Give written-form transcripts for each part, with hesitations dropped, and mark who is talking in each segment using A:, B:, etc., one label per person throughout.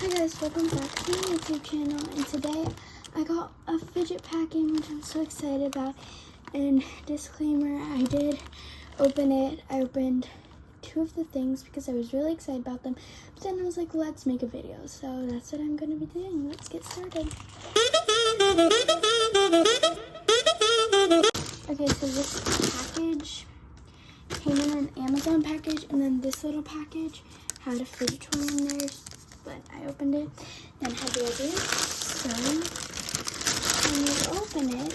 A: Hi guys, welcome back to my YouTube channel, and today I got a fidget packing, which I'm so excited about. And disclaimer, I did open it. I opened two of the things because I was really excited about them, but then I was like, let's make a video, so that's what I'm going to be doing. Let's get started. Okay, so this package came in an Amazon package, and then this little package had a fidget toy in there, but I opened it, then had the other. So when you open it,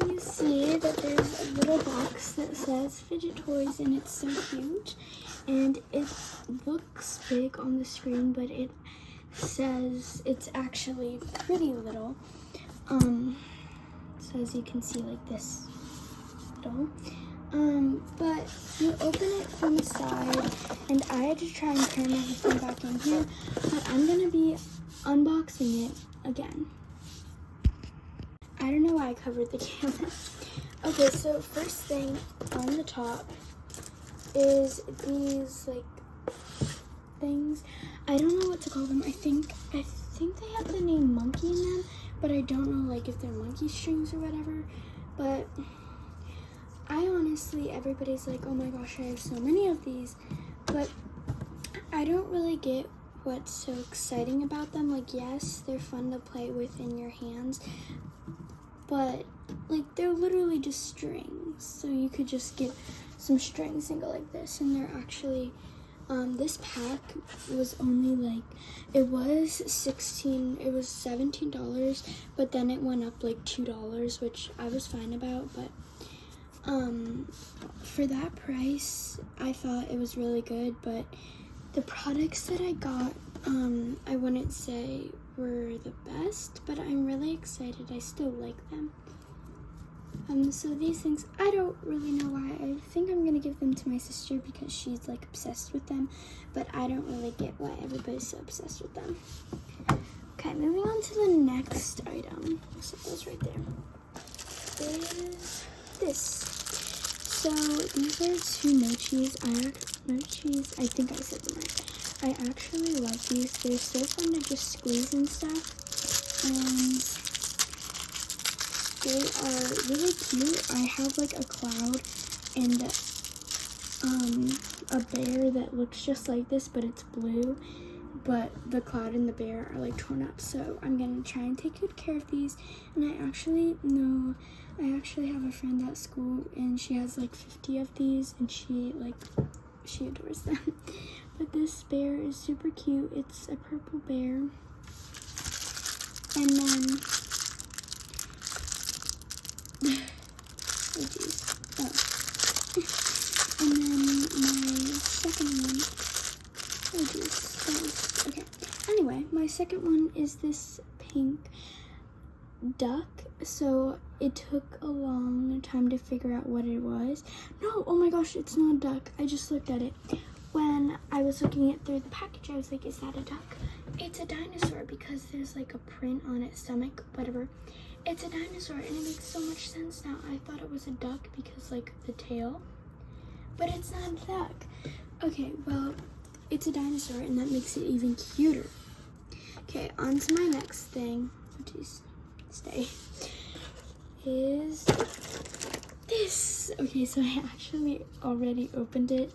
A: you see that there's a little box that says fidget toys, and it's so cute. And it looks big on the screen, but it says it's actually pretty little. So as you can see, like this little. But you open it from the side, and I had to try and turn everything back in here, but I'm gonna be unboxing it again. I don't know why I covered the camera. Okay, so first thing on the top is these like things. I don't know what to call them. I think they have the name monkey in them, but I don't know like if they're monkey strings or whatever. But I honestly, everybody's like, oh my gosh, I have so many of these, but I don't really get what's so exciting about them. Like, yes, they're fun to play with in your hands, but like they're literally just strings. So you could just get some strings and go like this, and they're actually, this pack was only like, it was $17, but then it went up like $2, which I was fine about, but for that price, I thought it was really good. But the products that I got, I wouldn't say were the best, but I'm really excited. I still like them. So these things, I don't really know why. I think I'm gonna give them to my sister because she's like obsessed with them, but I don't really get why everybody's so obsessed with them. Okay, moving on to the next item. I'll set those right there. Is this. So these are two mochis. I think I said them right. I actually like these. They're so fun to just squeeze and stuff. And they are really cute. I have like a cloud and a bear that looks just like this, but it's blue. But the cloud and the bear are like torn up. So I'm gonna try and take good care of these. And I actually have a friend at school, and she has like 50 of these, and she adores them. But this bear is super cute. It's a purple bear. And then oh geez. Oh. And then my second one. Oh geez. Okay. Anyway, my second one is this pink duck. So it took a long time to figure out what it was. No, oh my gosh, it's not a duck. I just looked at it. When I was looking at through the package, I was like, is that a duck? It's a dinosaur because there's like a print on its stomach, whatever. It's a dinosaur, and it makes so much sense now. I thought it was a duck because like the tail, but it's not a duck. Okay, well, it's a dinosaur, and that makes it even cuter. Okay, on to my next thing. Oh, geez. Stay. Is this. Okay, so I actually already opened it,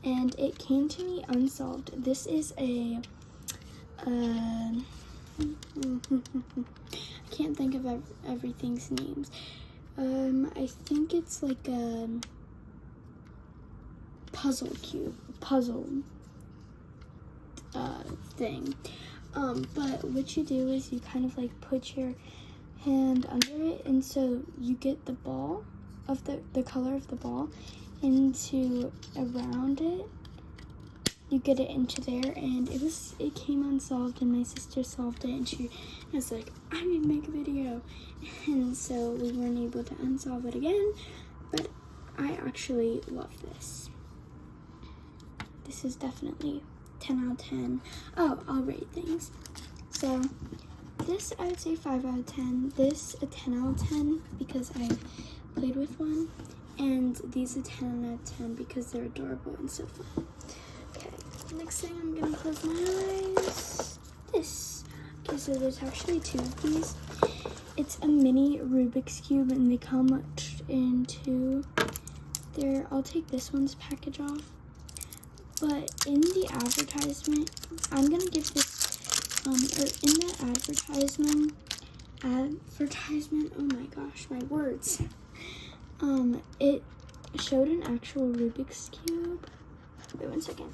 A: and it came to me unsolved. This is a I can't think of everything's names. I think it's like a puzzle thing. But what you do is you kind of like put your hand under it, and so you get the ball of the color of the ball into around it. You get it into there, and it came unsolved, and my sister solved it, and she was like, I'm gonna make a video. And so we weren't able to unsolve it again, but I actually love this. This is definitely 10 out of 10. Oh, I'll rate things. So this, I would say 5 out of 10. This, a 10 out of 10, because I've played with one. And these are 10 out of 10 because they're adorable and so fun. Okay, next thing I'm gonna close my eyes. This. Okay, so there's actually 2 of these. It's a mini Rubik's Cube and they come in 2. I'll take this one's package off. But in the advertisement, I'm gonna give this, or in the advertisement, oh my gosh, my words. It showed an actual Rubik's Cube. Wait 1 second.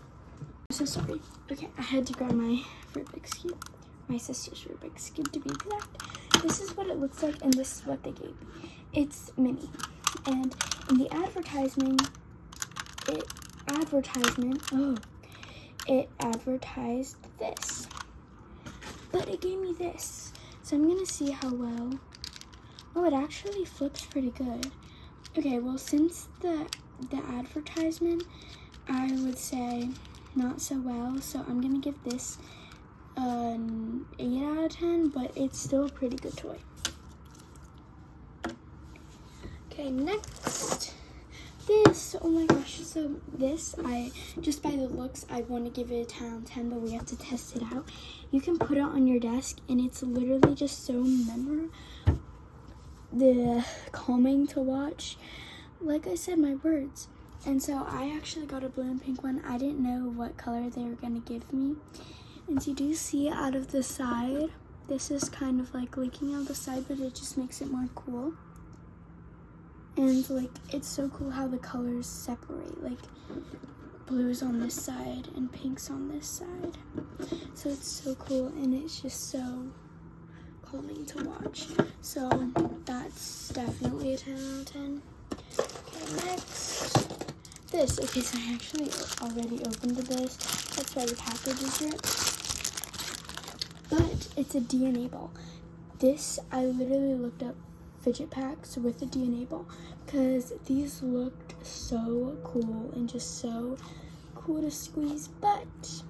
A: I'm so sorry. Okay, I had to grab my Rubik's Cube. My sister's Rubik's Cube to be exact. This is what it looks like and this is what they gave me. It's mini. And in the advertisement, it advertised this. But it gave me this. So I'm gonna see how well. Oh, it actually flips pretty good. Okay, well, since the advertisement, I would say not so well. So I'm gonna give this an 8 out of 10, but it's still a pretty good toy. Okay, next. This, oh my gosh, so this, just by the looks, I want to give it a 10 out of 10, but we have to test it out. You can put it on your desk, and it's literally just so calming to watch. Like I said, my words. And so I actually got a blue and pink one. I didn't know what color they were going to give me. And so you do see out of the side, this is kind of like leaking out the side, but it just makes it more cool. And like, it's so cool how the colors separate, like blue's on this side and pink's on this side. So it's so cool and it's just so calming to watch. So that's definitely a 10 out of 10. Okay, next. This. Okay, so I actually already opened this. That's why the package is ripped. But it's a DNA ball. This, I literally looked up fidget packs with the DNA ball because these looked so cool and just so cool to squeeze, but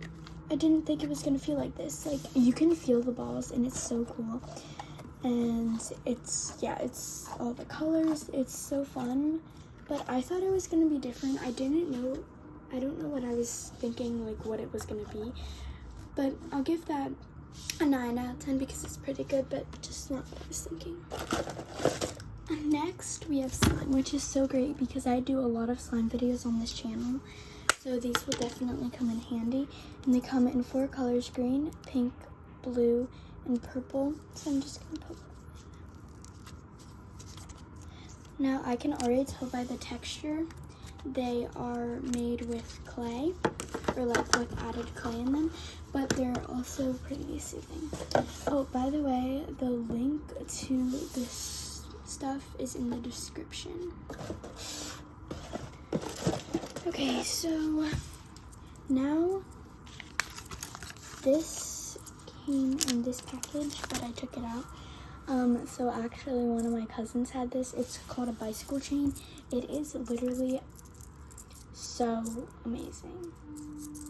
A: I didn't think it was gonna feel like this. Like, you can feel the balls and it's so cool, and it's all the colors. It's so fun, but I thought it was gonna be different. I don't know what I was thinking, like what it was gonna be, but I'll give that a 9 out of 10 because it's pretty good, but just not what I was thinking. Next, we have slime, which is so great because I do a lot of slime videos on this channel. So these will definitely come in handy. And they come in 4 colors: green, pink, blue, and purple. So I'm just going to put them in. Now, I can already tell by the texture they are made with clay, or like with added clay in them, but they're also pretty soothing. Oh, by the way, the link to this stuff is in the description. Okay, so now this came in this package, but I took it out. So actually one of my cousins had this. It's called a bicycle chain. It is literally so amazing.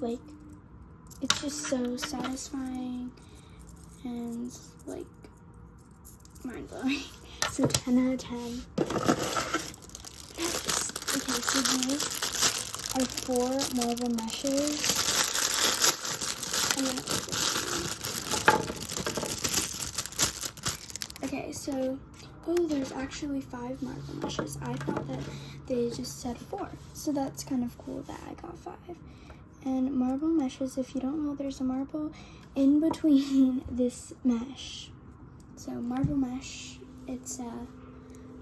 A: Like, it's just so satisfying and like mind-blowing. So 10 out of 10. Next. Okay, so these are 4 marble meshes. I'm gonna open them. Okay, so there's actually 5 marble meshes. I thought that they just said 4, so that's kind of cool that I got 5. And marble meshes, if you don't know, there's a marble in between this mesh. So marble mesh, it's a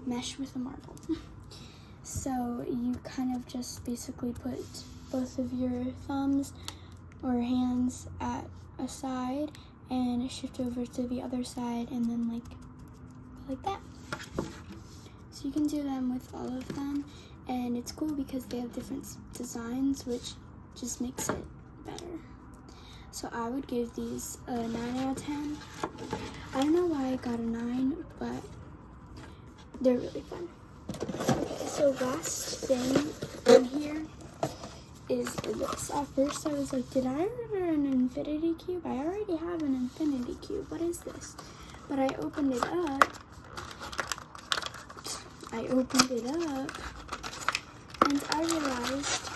A: mesh with a marble. So you kind of just basically put both of your thumbs or hands at a side and shift over to the other side, and then like that. So you can do them with all of them, and it's cool because they have different designs, which just makes it better. So I would give these a 9 out of 10. I don't know why I got a 9, but they're really fun. Okay, so last thing in here is this. At first I was like, did I order an infinity cube? I already have an infinity cube. What is this? But I opened it up. and I realized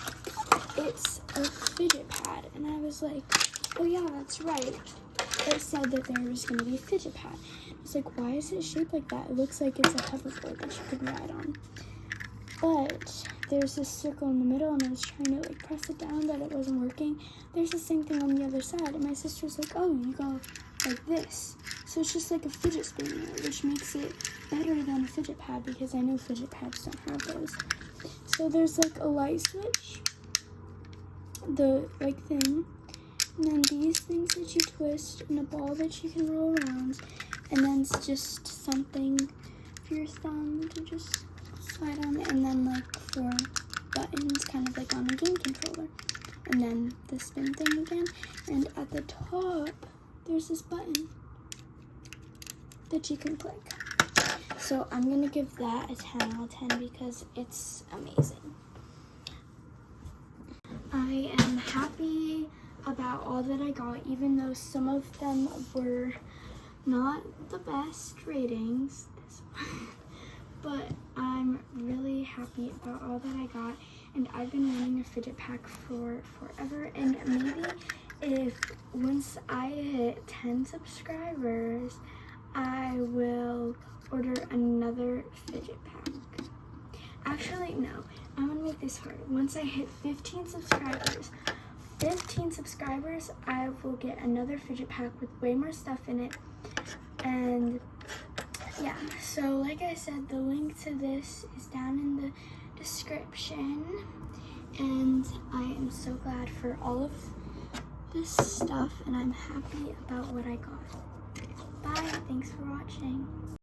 A: it's a fidget pad, and I was like, oh yeah, that's right. It said that there was going to be a fidget pad. I was like, why is it shaped like that? It looks like it's a hoverboard that you could ride on. But there's this circle in the middle, and I was trying to like press it down, but it wasn't working. There's the same thing on the other side, and my sister was like, oh, you go like this. So it's just like a fidget spinner, which makes it better than a fidget pad, because I know fidget pads don't have those. So there's like a light switch, the like thing, and then these things that you twist, and a ball that you can roll around, and then it's just something for your thumb to just slide on, and then like 4 buttons, kind of like on a game controller, and then the spin thing again, and at the top there's this button that you can click. So I'm gonna give that a 10 out of 10 because it's amazing. I am happy about all that I got, even though some of them were not the best ratings, but I'm really happy about all that I got, and I've been wanting a fidget pack for forever, and maybe if once I hit 10 subscribers, I will order another fidget pack. Actually, no, I'm gonna make this hard. Once I hit 15 subscribers, I will get another fidget pack with way more stuff in it. And yeah, so like I said, the link to this is down in the description. And I am so glad for all of this stuff, and I'm happy about what I got. Bye, thanks for watching.